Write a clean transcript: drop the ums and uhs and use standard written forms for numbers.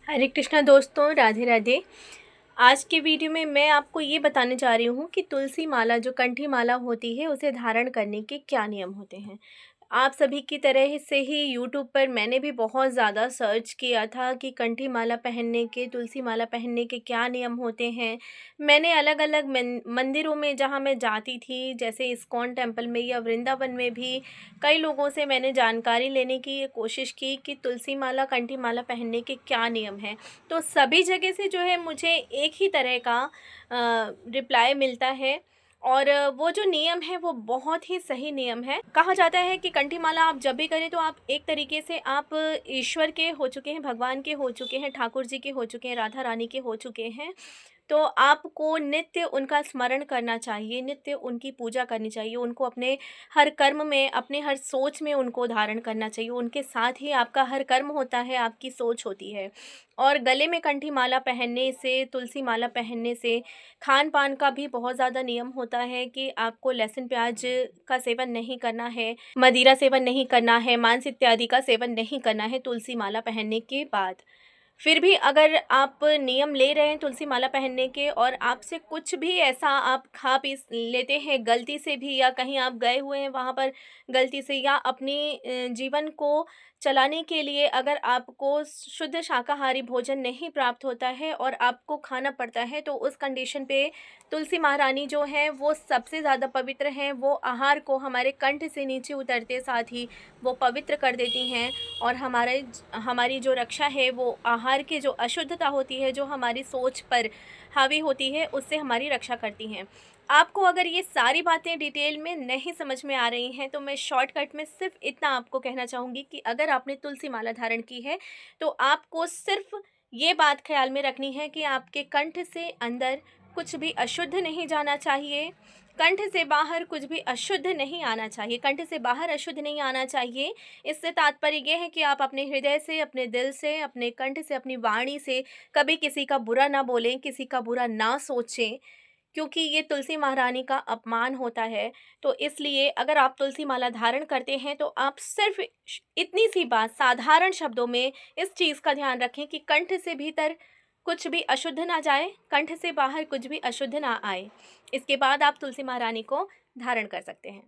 हरे कृष्णा दोस्तों, राधे राधे। आज के वीडियो में मैं आपको ये बताने जा रही हूँ कि तुलसी माला जो कंठी माला होती है उसे धारण करने के क्या नियम होते हैं। आप सभी की तरह से ही यूट्यूब पर मैंने भी बहुत ज़्यादा सर्च किया था कि कंठी माला पहनने के, तुलसी माला पहनने के क्या नियम होते हैं। मैंने अलग-अलग मंदिरों में जहाँ मैं जाती थी, जैसे इस्कॉन टेम्पल में या वृंदावन में भी कई लोगों से मैंने जानकारी लेने की कोशिश की कि तुलसी माला, कंठी माला पहनने के क्या नियम हैं। तो सभी जगह से जो है मुझे एक ही तरह का रिप्लाई मिलता है और वो जो नियम है वो बहुत ही सही नियम है। कहा जाता है कि कंठी माला आप जब भी करें तो आप एक तरीके से आप ईश्वर के हो चुके हैं, भगवान के हो चुके हैं, ठाकुर जी के हो चुके हैं, राधा रानी के हो चुके हैं। तो आपको नित्य उनका स्मरण करना चाहिए, नित्य उनकी पूजा करनी चाहिए, उनको अपने हर कर्म में, अपने हर सोच में उनको धारण करना चाहिए। उनके साथ ही आपका हर कर्म होता है, आपकी सोच होती है। और गले में कंठी माला पहनने से, तुलसी माला पहनने से खान-पान का भी बहुत ज़्यादा नियम होता है कि आपको लहसुन, प्याज का सेवन नहीं करना है, मदिरा सेवन नहीं करना है, मांस इत्यादि का सेवन नहीं करना है तुलसी माला पहनने के बाद। फिर भी अगर आप नियम ले रहे हैं तुलसी माला पहनने के और आपसे कुछ भी ऐसा आप खा पी लेते हैं गलती से भी, या कहीं आप गए हुए हैं वहाँ पर गलती से, या अपने जीवन को चलाने के लिए अगर आपको शुद्ध शाकाहारी भोजन नहीं प्राप्त होता है और आपको खाना पड़ता है, तो उस कंडीशन पे तुलसी महारानी जो है वो सबसे ज़्यादा पवित्र हैं। वो आहार को हमारे कंठ से नीचे उतरते साथ ही वो पवित्र कर देती हैं और हमारी जो रक्षा है वो आहार की जो अशुद्धता होती है, जो हमारी सोच पर हावी होती है, उससे हमारी रक्षा करती हैं। आपको अगर ये सारी बातें डिटेल में नहीं समझ में आ रही हैं, तो मैं शॉर्टकट में सिर्फ़ इतना आपको कहना चाहूँगी कि अगर आपने तुलसी माला धारण की है, तो आपको सिर्फ़ ये बात ख़्याल में रखनी है कि आपके कंठ से अंदर कुछ भी अशुद्ध नहीं जाना चाहिए, कंठ से बाहर कुछ भी अशुद्ध नहीं आना चाहिए, कंठ से बाहर अशुद्ध नहीं आना चाहिए। इससे तात्पर्य ये है कि आप अपने हृदय से, अपने दिल से, अपने कंठ से, अपनी वाणी से कभी किसी का बुरा ना बोलें, किसी का बुरा ना सोचें, क्योंकि ये तुलसी महारानी का अपमान होता है। तो इसलिए अगर आप तुलसी माला धारण करते हैं, तो आप सिर्फ़ इतनी सी बात साधारण शब्दों में इस चीज़ का ध्यान रखें कि कंठ से भीतर कुछ भी अशुद्ध ना जाए, कंठ से बाहर कुछ भी अशुद्ध ना आए। इसके बाद आप तुलसी महारानी को धारण कर सकते हैं।